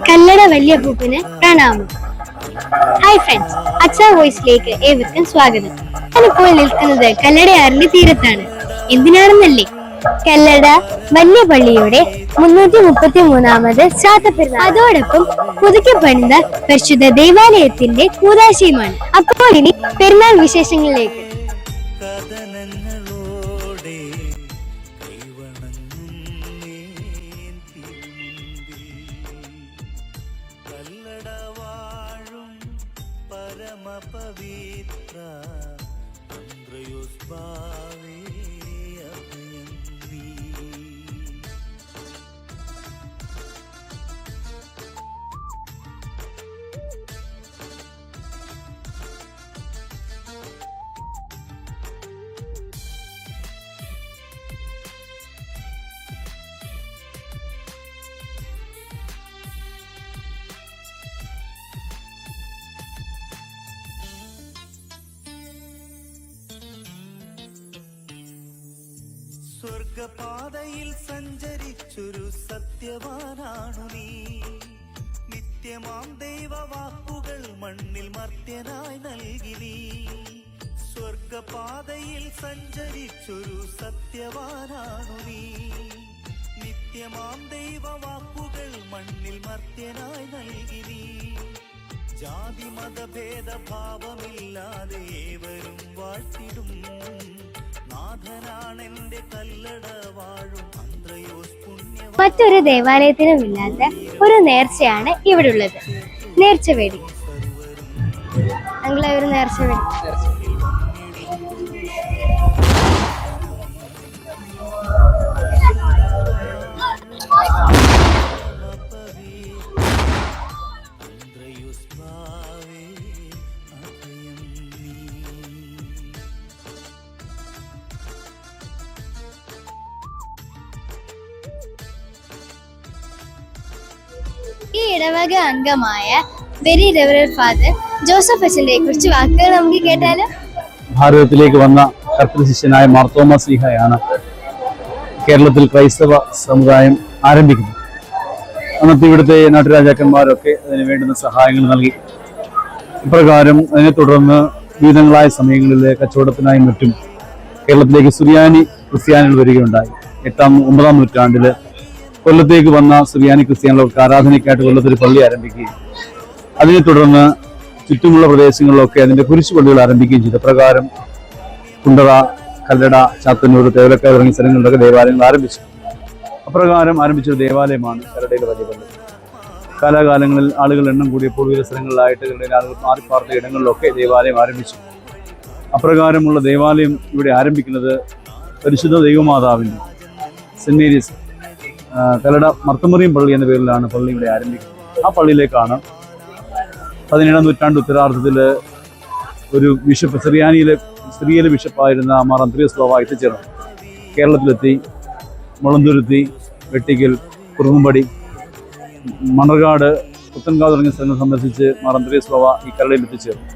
കല്ലട വല്യപ്പൂപ്പന് പ്രണാമം. Hi friends, അച്ഛ വോയിസിലേക്ക് ഏവർക്കും സ്വാഗതം. ഞാനിപ്പോൾ നിൽക്കുന്നത് കല്ലടയാറിന്റെ തീരത്താണ്. എന്തിനാണെന്നല്ലേ, കല്ലട വലിയ പള്ളിയുടെ 333ാമത് ശ്രാദ്ധപ്പെരുന്നാൾ, അതോടൊപ്പം പുതുക്കി പണിത പരിശുദ്ധ ദേവാലയത്തിന്റെ കൂദാശയുമാണ്. അപ്പോൾ ഇനി പെരുന്നാൾ വിശേഷങ്ങളിലേക്ക്. സ്വർഗപാതയിൽ സഞ്ചരിച്ചൊരു സത്യവാനാണു നീ. നിത്യമാം ദൈവവാക്കുകൾ മണ്ണിൽ മർത്യനായി നൽകി നീ. സ്വർഗപാതയിൽ സഞ്ചരിച്ചൊരു സത്യവാനാണു നീ. നിത്യമാം ദൈവവാക്കുകൾ മണ്ണിൽ മർത്യനായി നൽകി നീ. ജാതി മതഭേദഭാവമില്ലാതെ ഏവരും വാഴ്ത്തിടും മറ്റൊരു ദേവാലയത്തിനും ഇല്ലാത്ത ഒരു നേർച്ചയാണ് ഇവിടെ ഉള്ളത്. നേർച്ചവേടി. ഞങ്ങളെ ഒരു നേർച്ചവേടി. ഈ ഇടവക അംഗമായ വെരി റെവറൻഡ് ഫാദർ ജോസഫ് അച്ഛനെ കുറിച്ച് വാക്കുകൾ നമുക്ക് കേട്ടാലോ. ഭാരതത്തിലേക്ക് വന്ന കർത്തൃശിഷ്യനായ മാർത്തോമ ശ്ലീഹയാണ് കേരളത്തിൽ ക്രൈസ്തവ സമുദായം ആരംഭിക്കുന്നത്. അന്നത്തെ ഇവിടുത്തെ നാട്ടുരാജാക്കന്മാരൊക്കെ അതിന് വേണ്ടുന്ന സഹായങ്ങൾ നൽകി. ഇപ്രകാരം അതിനെ തുടർന്ന് വിവിധങ്ങളായ സമയങ്ങളിൽ കച്ചവടത്തിനായും മറ്റും കേരളത്തിലേക്ക് സുറിയാനി ക്രിസ്ത്യാനികൾ വരികയുണ്ടായി. 8-9 നൂറ്റാണ്ടിൽ കൊല്ലത്തേക്ക് വന്ന സുറിയാനി ക്രിസ്ത്യാനികൾക്ക് ആരാധനയ്ക്കായിട്ട് കൊല്ലത്തൊരു പള്ളി ആരംഭിക്കുകയും അതിനെ തുടർന്ന് ചുറ്റുമുള്ള പ്രദേശങ്ങളിലൊക്കെ അതിന്റെ കുരിശുപള്ളികൾ ആരംഭിക്കുകയും ചെയ്തു. പ്രകാരം കുണ്ടറ, കല്ലട, ചാത്തന്നൂർ, തേവലക്ക തുടങ്ങിയ സ്ഥലങ്ങളിലൊക്കെ ദേവാലയങ്ങൾ ആരംഭിച്ചു. അപ്രകാരം ആരംഭിച്ചൊരു ദേവാലയമാണ് കല്ലടയിലെ വലിയ പള്ളി. കാലാകാലങ്ങളിൽ ആളുകൾ എണ്ണം കൂടിയപ്പോൾ വിവിധ സ്ഥലങ്ങളിലായിട്ട് കല്ലടയിലെ ആളുകൾ മാറിപ്പാർത്ത ഇടങ്ങളിലൊക്കെ ദേവാലയം ആരംഭിച്ചു. അപ്രകാരമുള്ള ദേവാലയം ഇവിടെ ആരംഭിക്കുന്നത് പരിശുദ്ധ ദൈവമാതാവിൻ്റെ സെന്റ് മേരീസ് കല്ലട മർത്തമറിയം പള്ളി എന്ന പേരിലാണ് പള്ളി ഇവിടെ ആരംഭിക്കുന്നത്. ആ പള്ളിയിലേക്കാണ് 17ാം നൂറ്റാണ്ട് ഉത്തരാർദ്ധത്തിൽ ഒരു ബിഷപ്പ്, സിറിയയിലെ ബിഷപ്പായിരുന്ന മാർ അന്ത്രയോസ് ബാവ എത്തിച്ചേർന്നു. കേരളത്തിലെത്തി. മുളന്തുരുത്തി, വെട്ടിക്കൽ, കുറുമ്പടി, മണർകാട്, പുത്തൻകാവ് തുടങ്ങിയ സ്ഥലങ്ങൾ സന്ദർശിച്ച് മാർ അന്ത്രയോസ് ബാവ ഈ കല്ലടയിൽ എത്തിച്ചേർന്നു.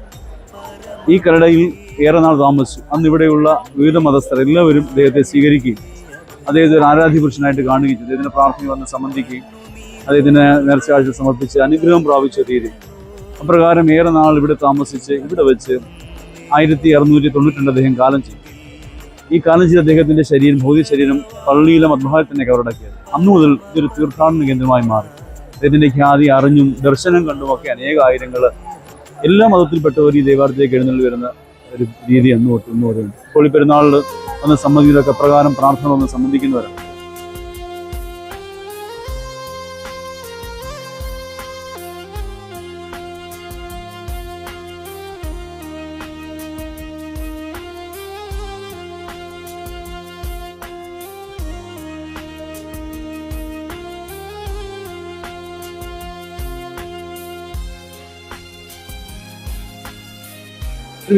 ഈ കല്ലടയിൽ ഏറെ നാൾ താമസിച്ചു. അന്ന് ഇവിടെയുള്ള വിവിധ മതസ്ഥർ എല്ലാവരും അദ്ദേഹത്തെ സ്വീകരിക്കുകയും അദ്ദേഹത്തെ ഒരു ആരാധ്യപുരുഷനായിട്ട് കാണുകയും ചെയ്തു. അദ്ദേഹത്തിന് പ്രാർത്ഥന വന്ന് സംബന്ധിക്കുകയും അദ്ദേഹത്തിന് നേർച്ചയാഴ്ച സമർപ്പിച്ച് അനുഗ്രഹം പ്രാപിച്ച രീതി. അപ്രകാരം ഏറെ നാൾ ഇവിടെ താമസിച്ച് ഇവിടെ വെച്ച് 1692 അദ്ദേഹം കാലം ചെയ്തു. ഈ കാലം ചെയ്ത അദ്ദേഹത്തിൻ്റെ ഭൗതിക ശരീരം പള്ളിയിലെ മദ്ബഹായിൽ തന്നെ കവറടക്കിയത്. അന്നു മുതൽ ഇതൊരു തീർത്ഥാടന കേന്ദ്രമായി മാറി. അദ്ദേഹത്തിൻ്റെ ഖ്യാതി അറിഞ്ഞും ദർശനം കണ്ടുമൊക്കെ അനേക ആയിരങ്ങൾ എല്ലാ മതത്തിൽപ്പെട്ടവർ ഈ ദേവാലയത്തിലേക്ക് എഴുന്നള്ളി വരുന്ന ഒരു രീതി അന്ന് പറയുന്നുണ്ട്. ഇപ്പോൾ ഈ പെരുന്നാളിൽ വന്ന് സംബന്ധിക്കുന്നതൊക്കെ പ്രകാരം പ്രാർത്ഥന വന്ന് സംബന്ധിക്കുന്നവരാണ്.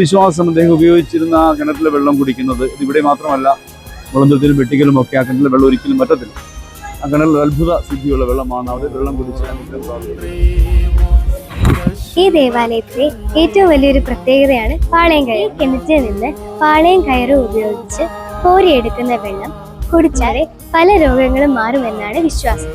വിശ്വാസം അദ്ദേഹം ഉപയോഗിച്ചിരുന്ന കിണറ്റിലെ വെള്ളം കുടിക്കുന്നത് ഇവിടെ മാത്രമല്ല, മുളന്തുരുത്തിലും വെട്ടിക്കലും ഒക്കെ ആ കിണറ്റിലെ വെള്ളം ഒരിക്കലും പറ്റത്തില്ല. ആ കിണറിൽ അത്ഭുത സിദ്ധിയുള്ള വെള്ളമാണ്. അവിടെ വെള്ളം കുടിച്ച് ഈ ദേവാലയത്തിലെ ഏറ്റവും വലിയൊരു പ്രത്യേകതയാണ് പാളയം കയർ. കിണറ്റിൽ നിന്ന് പാളയം കയറ് ഉപയോഗിച്ച് കോരിയെടുക്കുന്ന വെള്ളം കുടിച്ചാലേ പല രോഗങ്ങളും മാറുമെന്നാണ് വിശ്വാസം.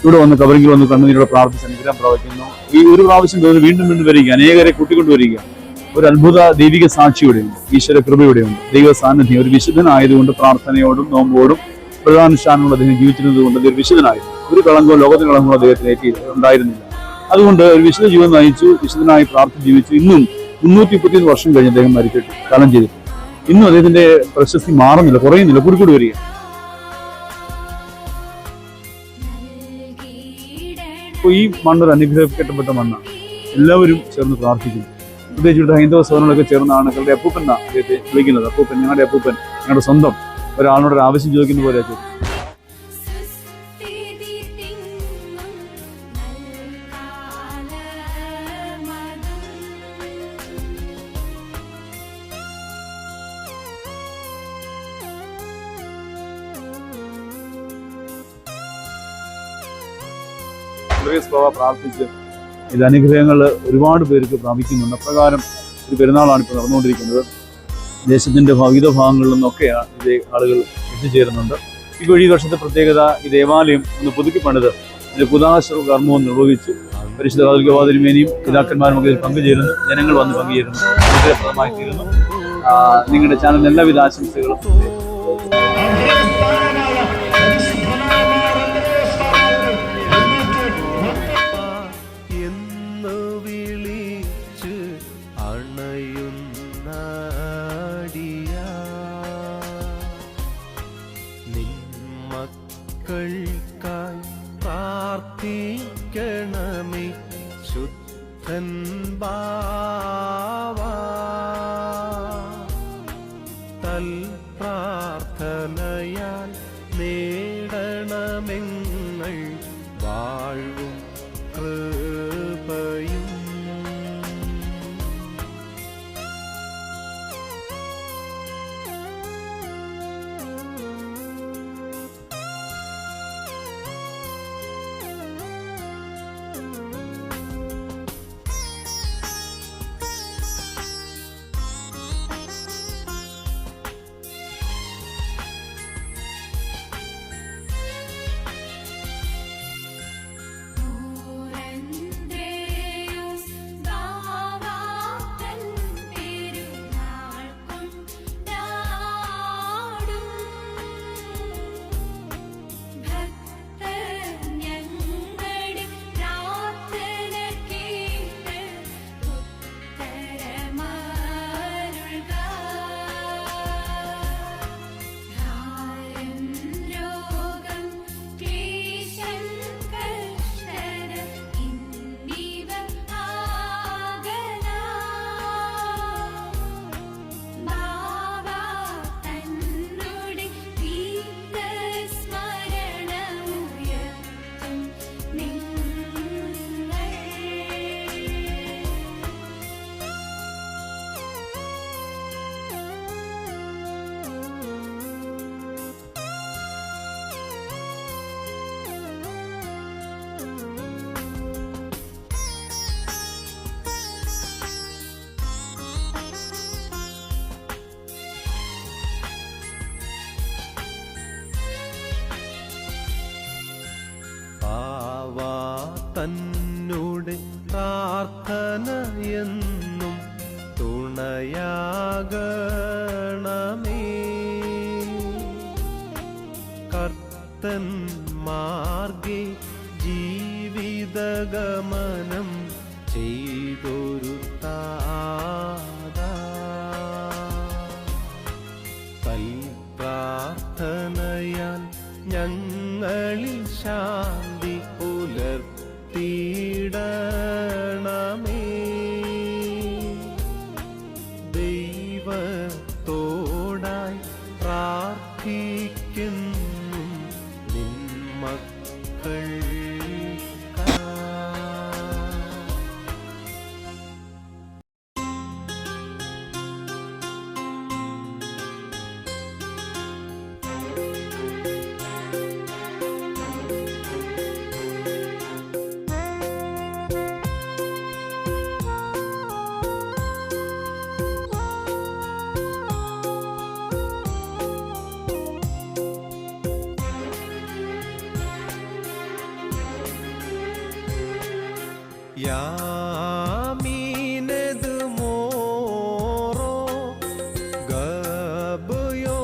ഇവിടെ വന്ന് കബറിങ്കിൽ വന്ന് കണ്ണുനീരോടെ പ്രാർത്ഥിച്ച് അനുഗ്രഹം പ്രവചിക്കുന്നു. ഈ ഒരു പ്രാവശ്യം വീണ്ടും വീണ്ടും വരിക, അനേകരെ കൂട്ടിക്കൊണ്ടുവരിക, ഒരു അത്ഭുത ദൈവിക സാക്ഷിയുടെയുണ്ട്, ഈശ്വര കൃപയുടെയുണ്ട്, ദൈവ സാന്നിധ്യം. ഒരു വിശുദ്ധനായതുകൊണ്ട് പ്രാർത്ഥനയോടും നോമ്പോടും പ്രധാനുഷ്ഠാനങ്ങളും അദ്ദേഹം ജീവിച്ചിരുന്നത് കൊണ്ട് ഒരു വിശുദ്ധനായിരുന്നു. ഒരു കളങ്കോ ലോകത്തിന് കളങ്കോ അദ്ദേഹത്തിന് ഉണ്ടായിരുന്നില്ല. അതുകൊണ്ട് ഒരു വിശുദ്ധ ജീവിതം നയിച്ചു, വിശുദ്ധനായി പ്രാർത്ഥിച്ച് ജീവിച്ചു. ഇന്നും 331 വർഷം കഴിഞ്ഞ് അദ്ദേഹം മരിച്ചിട്ട് കാലം ചെയ്തിട്ട് ഇന്നും അദ്ദേഹത്തിന്റെ പ്രശസ്തി മാറുന്നില്ല, കുറയുന്നില്ല, കൂടിക്കൂടി വരിക. അപ്പോൾ ഈ മണ്ണൊരു അനുഗ്രഹിക്കപ്പെട്ട മണ്ണാണ്. എല്ലാവരും ചേർന്ന് പ്രാർത്ഥിക്കുന്നു. പ്രത്യേകിച്ച് ഹൈന്ദവ സഹോദരങ്ങളൊക്കെ ചേർന്നാണ് ഞങ്ങളുടെ അപ്പൂപ്പൻ എന്നാണ് അദ്ദേഹത്തെ വിളിക്കുന്നത്. അപ്പൂപ്പൻ, ഞങ്ങളുടെ അപ്പൂപ്പൻ, ഞങ്ങളുടെ സ്വന്തം ഒരാളോട് ഒരു ആവശ്യം ചോദിക്കുന്ന പോലെ. പ്രാർത്ഥിച്ച് ഇത് അനുഗ്രഹങ്ങൾ ഒരുപാട് പേർക്ക് പ്രാപിക്കുന്നുണ്ട്. അപ്രകാരം ഒരു പെരുന്നാളാണ് ഇപ്പോൾ നടന്നുകൊണ്ടിരിക്കുന്നത്. ദേശത്തിൻ്റെ വിവിധ ഭാഗങ്ങളിൽ നിന്നൊക്കെയാണ് ഇത് ആളുകൾ എത്തിച്ചേരുന്നുണ്ട്. ഇപ്പോൾ ഈ വർഷത്തെ പ്രത്യേകത, ഈ ദേവാലയം ഒന്ന് പുതുക്കി പണിത് ഇതിൽ പുതാശ കർമ്മവും നിർവഹിച്ചു. പരിശുദ്ധ കാതോലിക്ക തിരുമേനിയും പിതാക്കന്മാരും ഒക്കെ ഇതിൽ പങ്കുചേരുന്നു. ജനങ്ങൾ വന്ന് പങ്കുചേരുന്നു. അനുഗ്രഹപ്രദമായി തീരുന്നു. നിങ്ങളുടെ ചാനലിന് എല്ലാവിധ ആശംസകളും. മക്കൾക്കായി പ്രാർത്ഥിക്കണമേ ശുദ്ധൻ ബാവാ, തൽ പ്രാർത്ഥനയാൽ നേടണമെങ്ങൾ വാഴും കൃപയും. തന്നോട് പ്രാർത്ഥന എന്നും തുണയാകണമേ. കർത്തൻ മാർഗേ ജീവിത ഗമനം ചെയ്തൊരു താതാ പ്രാർത്ഥനയാൽ ഞങ്ങളിൽ ശാന്തി പുലർത്തിയിടണമേ. ദൈവത്തോടായി പ്രാർത്ഥിക്കുന്നു നിൻ മക്കൾ. യാമീനത് മോറോ ഗബയോ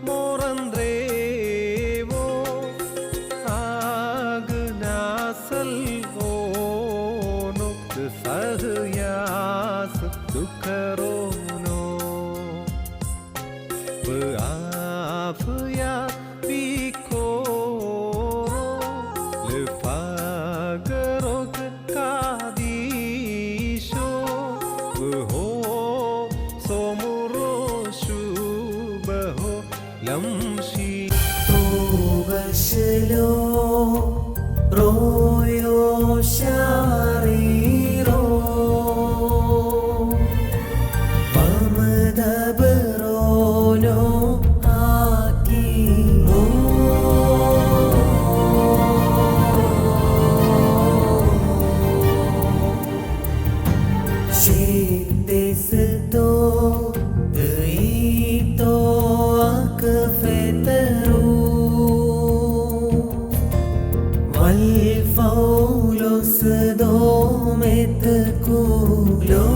മോറന്ത്രേവോ ആഗ്നാസൽ ഓനോ സഹയാസ് ദുഃഖരോനോ ആഫയാ ബിക്കോറോ ലഫാഗറോ Royo shariro Pamadabrono akimo Shitesto Eito akfetaru والفولس دومت كولو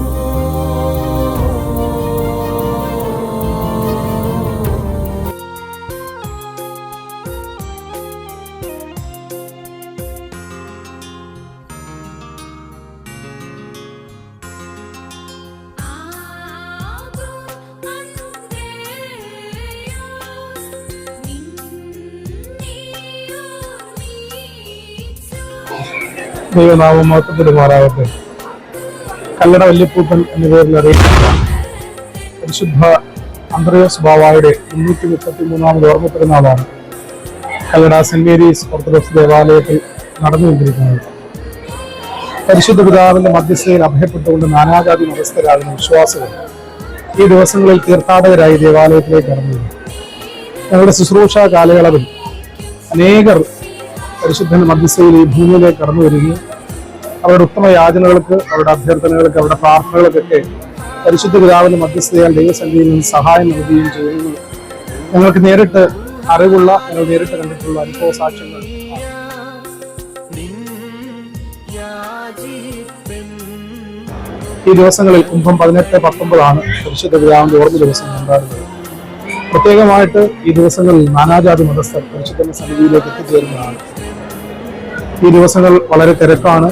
ദൈവനാമം മഹത്വപ്പെടുമാറാകട്ടെ. കല്ലട വല്യപ്പൂപ്പൻ എന്ന പേരിൽ അറിയപ്പെട്ട പരിശുദ്ധ അന്ത്രയോസ് ബാവായുടെ 333 ഓർമ്മ പെരുന്നാളാണ് കല്ലട സെന്റ് മേരീസ് ഓർത്തഡോക്സ് ദേവാലയത്തിൽ നടന്നുകൊണ്ടിരിക്കുന്നത്. പരിശുദ്ധ പിതാവിന്റെ മധ്യസ്ഥയിൽ അഭയപ്പെട്ടുകൊണ്ട് നാനാജാതി മതസ്ഥരാകുന്ന വിശ്വാസികൾ ഈ ദിവസങ്ങളിൽ തീർത്ഥാടകരായി ദേവാലയത്തിലേക്ക് കടന്നുവരും. ഞങ്ങളുടെ ശുശ്രൂഷ കാലയളവിൽ അനേകർ പരിശുദ്ധന്റെ മധ്യസ്ഥയിൽ ഈ ഭൂമിയിലേക്ക് കടന്നു വരികയും അവരുടെ ഉത്തമ യാചനകൾക്ക്, അവരുടെ അഭ്യർത്ഥനകൾക്ക്, അവരുടെ പ്രാർത്ഥനകൾക്കൊക്കെ പരിശുദ്ധ പിതാവിന്റെ മധ്യസ്ഥയാൽ ദൈവസന്നിധിയിൽ നിന്ന് സഹായം നൽകുകയും ചെയ്യുന്നത് ഞങ്ങൾക്ക് നേരിട്ട് അറിവുള്ള, ഞങ്ങൾ നേരിട്ട് കണ്ടിട്ടുള്ള അനുഭവ സാക്ഷ്യങ്ങൾ. ഈ ദിവസങ്ങളിൽ കുംഭം 18, 19 പരിശുദ്ധ പിതാവിന്റെ ഓർമ്മ ദിവസം കൊണ്ടാടുന്നത്. പ്രത്യേകമായിട്ട് ഈ ദിവസങ്ങളിൽ നാനാജാതി മതസ്ഥർ പരിശുദ്ധന്റെ സന്നിധിയിലേക്ക് എത്തിച്ചേരുന്നതാണ്. ഈ ദിവസങ്ങൾ വളരെ തിരക്കാണ്.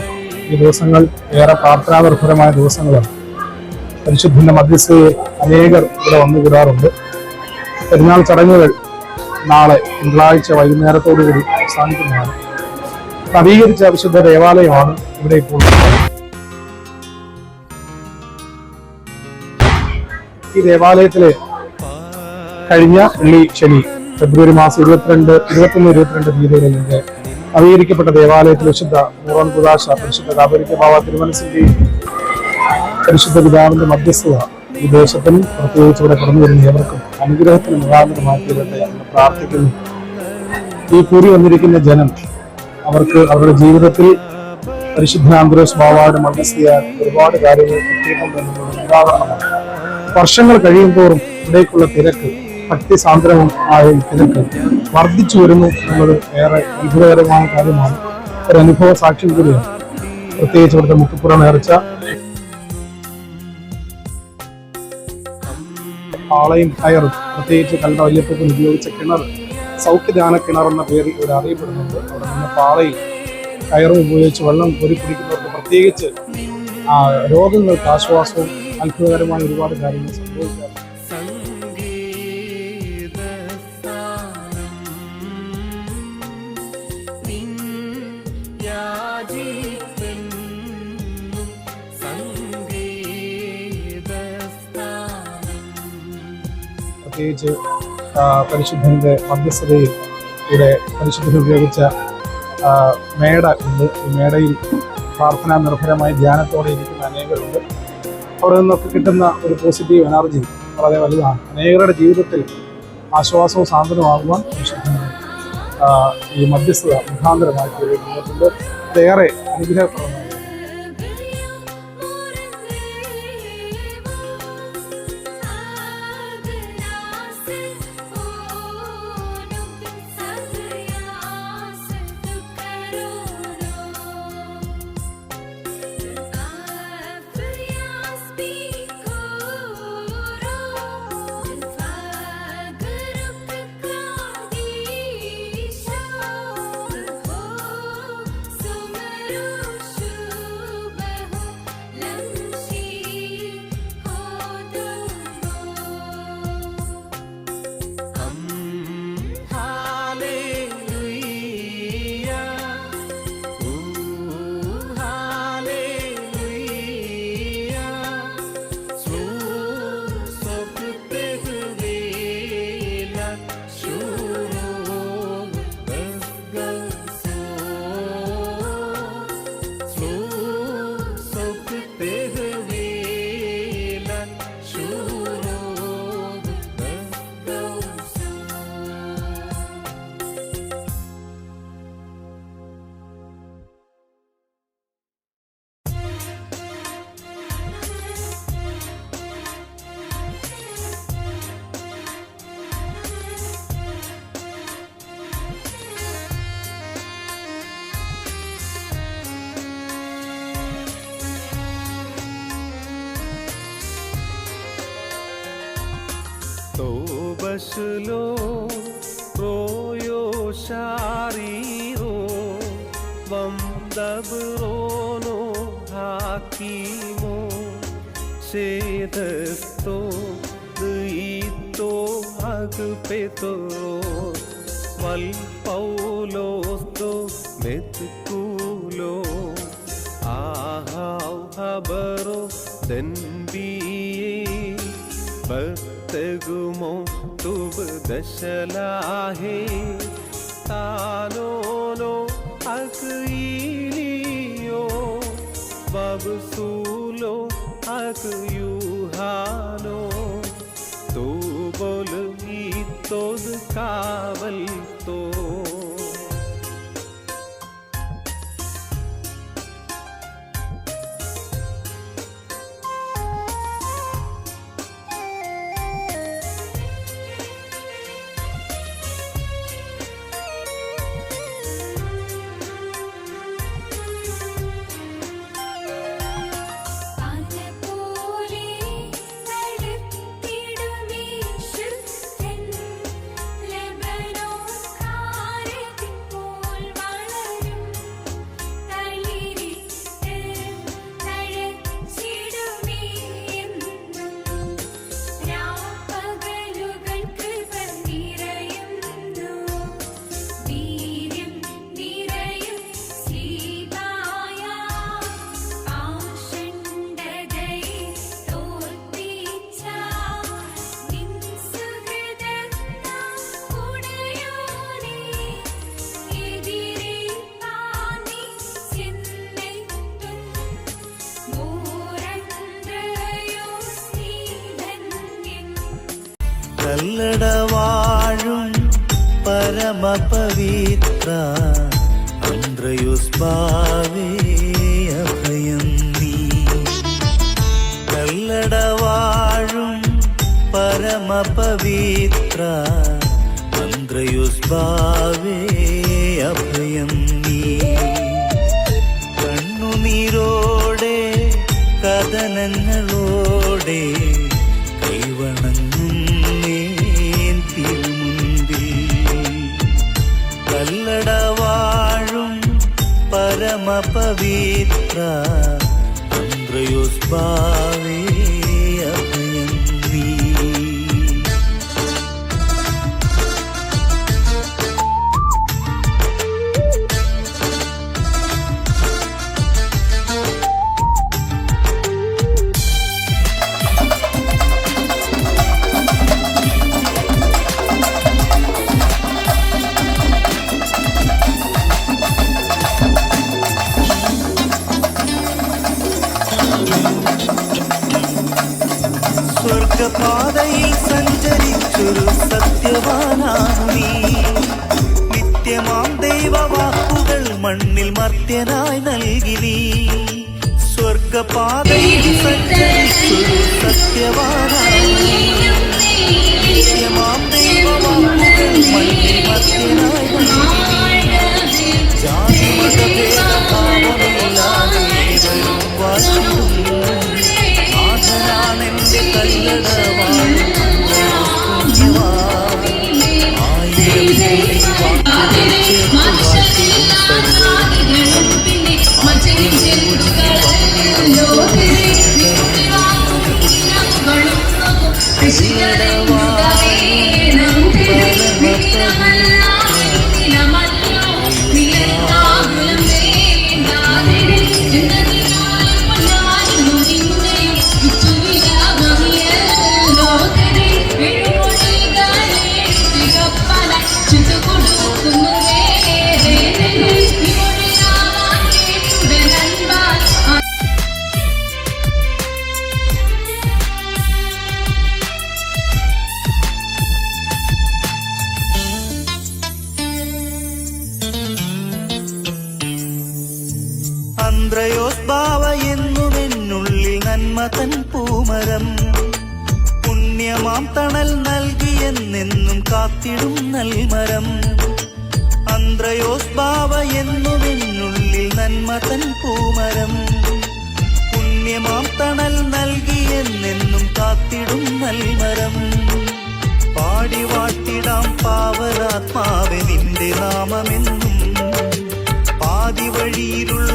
ഈ ദിവസങ്ങൾ ഏറെ പ്രാർത്ഥനാനിർഭരമായ ദിവസങ്ങളാണ്. പരിശുദ്ധന്റെ മധ്യസ്ഥയെ അനേകർ ഇവിടെ വന്നുകൂടാറുണ്ട്. പെരുന്നാൾ ചടങ്ങുകൾ നാളെ തിങ്കളാഴ്ച വൈകുന്നേരത്തോടുകൂടി അവസാനിക്കുന്നതാണ്. നവീകരിച്ച വിശുദ്ധ ദേവാലയമാണ് ഇവിടെ ഇപ്പോൾ. ഈ ദേവാലയത്തിലെ കഴിഞ്ഞ വെള്ളി ശനി ഫെബ്രുവരി മാസം 21, 22 തീയതികളിലൊക്കെ നവീകരിക്കപ്പെട്ട ദേവാലയത്തിൽ വിശുദ്ധ മൂറോൻ കുദാശ പരിശുദ്ധ കാതോലിക്ക ബാവ തിരുമനസിന്റെയും പരിശുദ്ധ പിതാവിന്റെ മധ്യസ്ഥത ഈ ദേശത്തിനും പ്രത്യേകിച്ച് ഇവിടെ കടന്നു വരുന്ന ഏവർക്കും അനുഗ്രഹത്തിന് മുഖാന്തരമായി തീരട്ടെ എന്ന് പ്രാർത്ഥിക്കുന്നു. ഈ കൂടി വന്നിരിക്കുന്ന ജനം അവർക്ക് അവരുടെ ജീവിതത്തിൽ പരിശുദ്ധ അന്ത്രയോസ് ബാവയുടെ മധ്യസ്ഥയാൽ ഒരുപാട് കാര്യങ്ങൾ കിട്ടിയിട്ടുണ്ടെന്നുള്ളത് ഉദാഹരണമാണ്. വർഷങ്ങൾ കഴിയുമ്പോഴും ഇവിടേക്കുള്ള തിരക്ക്, ഭക്തിസാന്ദ്രമായ തിരക്ക് വർദ്ധിച്ചു വരുന്നു എന്നുള്ളത് ഏറെ അത്ഭുതകരമായ കാര്യമാണ്. ഒരു അനുഭവ സാക്ഷ്യം കൂടിയാണ്. പ്രത്യേകിച്ച് ഇവിടുത്തെ മുത്തുപ്പുറ നേർച്ച, പാളയും കയറും, പ്രത്യേകിച്ച് കല്ലട വല്യപ്പൂപ്പൻ ഉപയോഗിച്ച കിണർ സൗഖ്യദാന കിണർ എന്ന പേരിൽ ഇവിടെ അറിയപ്പെടുന്നുണ്ട്. അവിടെ നിന്ന് പാളയിൽ കയറും ഉപയോഗിച്ച് വെള്ളം കോരി കുടിക്കുന്നവർക്ക് പ്രത്യേകിച്ച് രോഗങ്ങൾക്ക് ആശ്വാസവും അത്ഭുതകരമായ ഒരുപാട് കാര്യങ്ങൾ സംഭവിക്കാറുണ്ട്. പ്രത്യേകിച്ച് പരിശുദ്ധന്റെ മധ്യസ്ഥതയിൽ ഇവിടെ പരിശുദ്ധൻ ഉപയോഗിച്ച മേട ഉണ്ട്. ഈ മേടയിൽ പ്രാർത്ഥനാ നിർഭരമായി ധ്യാനത്തോടെ ഇരിക്കുന്ന അനേകരുണ്ട്. അവിടെ നിന്നൊക്കെ കിട്ടുന്ന ഒരു പോസിറ്റീവ് എനർജി വളരെ വലുതാണ്. അനേകരുടെ ജീവിതത്തിൽ ആശ്വാസവും സാന്ത്വനമാകുവാൻ പരിശുദ്ധന് ഈ മധ്യസ്ഥത മുഖാന്തരമായി തീർന്നിട്ടുണ്ട്. അതേറെ അനുഗ്രഹപ്രദമായി. बसलो रोयो शारीरो वम दबरोनो हाकीमो शेदस्तो दुईतो अगपेतो वल पौलोस्तो मेतकुलो आहाव हबरो दंबिये बतगुमो तुब दशलाहे तानोनो अकइलियो बबसूलो अकयुहानो तो बोल ईतोद कावल तो കല്ലടവാഴും പരമപവിത്ര അന്ത്രയുസ്ബാവേ അഭയം നീ. കല്ലടവാഴും പരമപവിത്ര അന്ത്രയുസ്ബാവേ അഭയം നീ. കണ്ണുനീരോടെ കഥനങ്ങളോടെ കൈവണങ്ങും കല്ലടവാഴും പര പരമപവിത്ര അന്ത്രയോസ് ബാവേ അഭയം നീ. സ്വർഗപാതയിൽ സഞ്ചരിച്ചൊരു സത്യവാനാണു നീ. നിത്യമാം ദൈവവാക്കുകൾ മണ്ണിൽ മർത്യനായി നൽകി നീ. സ്വർഗപാതയിൽ സഞ്ചരിച്ചൊരു സത്യവാനാണു നീ. നിത്യമാം ദൈവവാക്കുകൾ മണ്ണിൽ മർത്യനായി നൽകി നീ. ജാതി മതഭേദഭാവമില്ലാതെ ഏവരും വാഴ്ത്തിടുന്നു. നാഥനാണെന്റെ കല്ലടവാണ് അന്ത്രയോസ് ബാവ എന്നുമെന്നുള്ളിൽ നന്മ തൻ പൂമരം. പുണ്യമാം തണൽ നൽകിയെന്നെന്നും കാത്തിടും നൽമരം. അന്ത്രയോസ് ബാവ എന്നുമെന്നുള്ളിൽ നന്മ തൻ പൂമരം. പുണ്യമാം തണൽ നൽകിയെന്നെന്നും കാത്തിടും നൽമരം. പാടി വാട്ടിടാം പാവനാത്മാവെ നിന്റെ നാമമെന്നും. പാതി വഴിയിലുള്ള